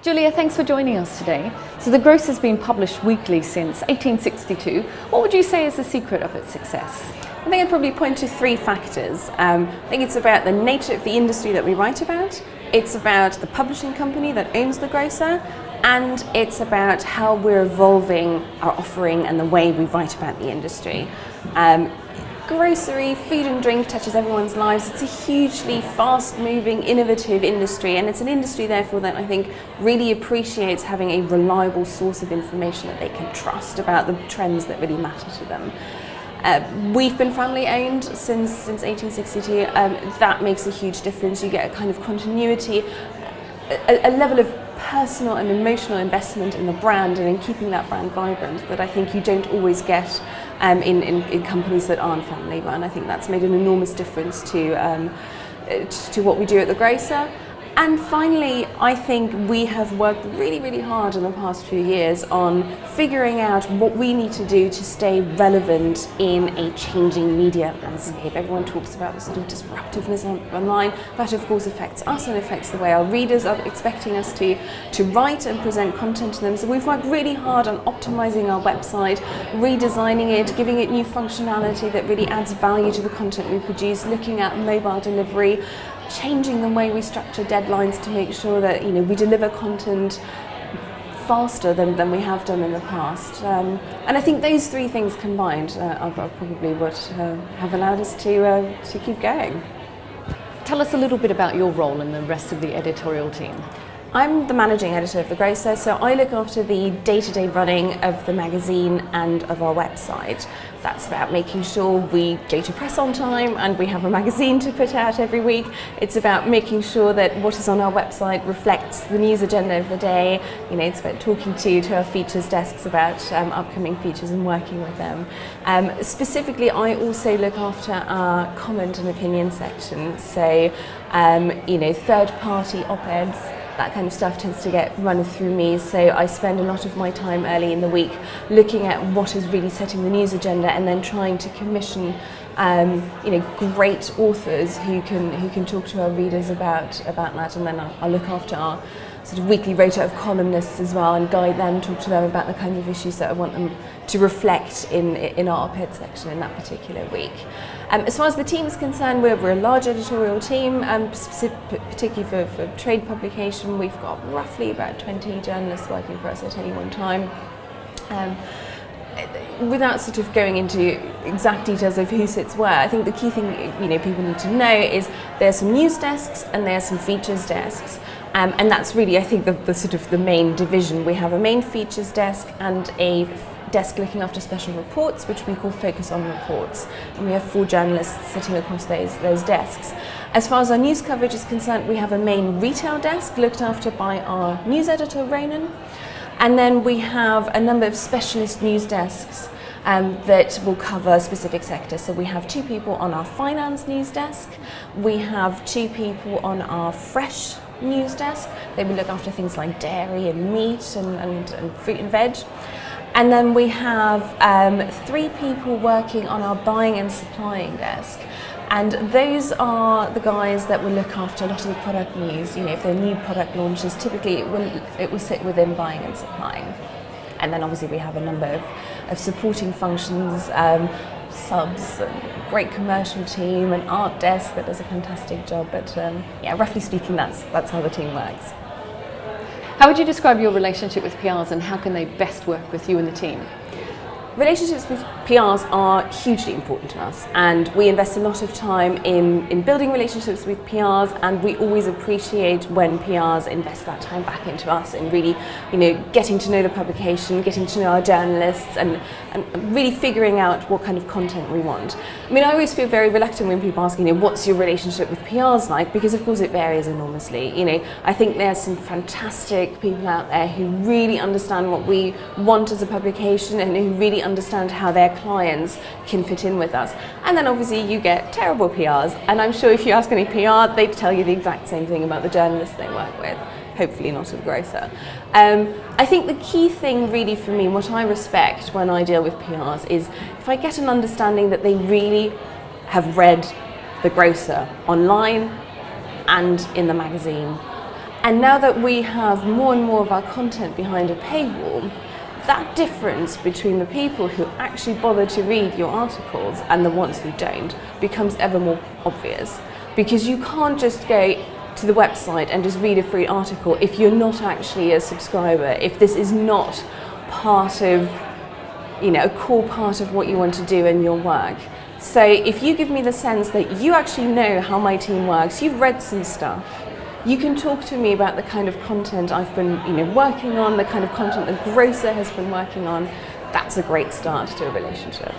Julia, thanks for joining us today. So the Grocer's been published weekly since 1862. What would you say is the secret of its success? I think I'd probably point to three factors. I think it's about the nature of the industry that we write about, it's about the publishing company that owns the Grocer, and it's about how we're evolving our offering and the way we write about the industry. Grocery, food and drink touches everyone's lives. It's a hugely fast-moving, innovative industry, and it's an industry therefore that I think really appreciates having a reliable source of information that they can trust about the trends that really matter to them. We've been family owned since 1862. That makes a huge difference. You get a kind of continuity, a level of personal and emotional investment in the brand and in keeping that brand vibrant that I think you don't always get in companies that aren't family run. I think that's made an enormous difference to what we do at the Grocer. And finally, I think we have worked really, really hard in the past few years on figuring out what we need to do to stay relevant in a changing media landscape. Everyone talks about the sort of disruptiveness online. That, of course, affects us and affects the way our readers are expecting us to write and present content to them. So we've worked really hard on optimizing our website, redesigning it, giving it new functionality that really adds value to the content we produce, looking at mobile delivery, changing the way we structure deadlines to make sure that we deliver content faster than we have done in the past. And I think those three things combined are probably what have allowed us to keep going. Tell us a little bit about your role in the rest of the editorial team. I'm the managing editor of the Grocer, so I look after the day-to-day running of the magazine and of our website. That's about making sure we go to press on time and we have a magazine to put out every week. It's about making sure that what is on our website reflects the news agenda of the day. It's about talking to our features desks about upcoming features and working with them. Specifically, I also look after our comment and opinion section. So, third-party op-eds, that kind of stuff tends to get run through me, so I spend a lot of my time early in the week looking at what is really setting the news agenda and then trying to commission great authors who can talk to our readers about that, and then I'll look after our sort of weekly rota of columnists as well and guide them, talk to them about the kind of issues that I want them to reflect in our op-ed section in that particular week. As far as the team is concerned, we're a large editorial team, particularly for trade publication. We've got roughly about 20 journalists working for us at any one time. Without sort of going into exact details of who sits where, I think the key thing people need to know is there's some news desks and there's some features desks. And that's really, I think, the sort of the main division. We have a main features desk and a desk looking after special reports, which we call Focus on Reports. And we have 4 journalists sitting across those desks. As far as our news coverage is concerned, we have a main retail desk looked after by our news editor, Ronan. And then we have a number of specialist news desks that will cover specific sectors. So we have 2 people on our finance news desk. We have 2 people on our fresh news desk. They will look after things like dairy and meat and fruit and veg. And then we have 3 people working on our buying and supplying desk. And those are the guys that will look after a lot of the product news. If there are new product launches, typically it will sit within buying and supplying. And then obviously we have a number of supporting functions, subs, a great commercial team, an art desk that does a fantastic job. But roughly speaking, that's how the team works. How would you describe your relationship with PRs and how can they best work with you and the team? Relationships with PRs are hugely important to us, and we invest a lot of time in building relationships with PRs, and we always appreciate when PRs invest that time back into us and really, getting to know the publication, getting to know our journalists, and really figuring out what kind of content we want. I mean, I always feel very reluctant when people ask, what's your relationship with PRs like? Because of course it varies enormously. I think there's some fantastic people out there who really understand what we want as a publication and who really understand how their clients can fit in with us. And then obviously you get terrible PRs, and I'm sure if you ask any PR, they'd tell you the exact same thing about the journalists they work with. Hopefully not at the Grocer. I think the key thing really for me, what I respect when I deal with PRs, is if I get an understanding that they really have read the Grocer online and in the magazine, And now that we have more and more of our content behind a paywall, that difference between the people who actually bother to read your articles and the ones who don't becomes ever more obvious. Because you can't just go to the website and just read a free article if you're not actually a subscriber, if this is not part of, a core part of what you want to do in your work. So if you give me the sense that you actually know how my team works, you've read some stuff, you can talk to me about the kind of content I've been working on, the kind of content that Grocer has been working on, that's a great start to a relationship.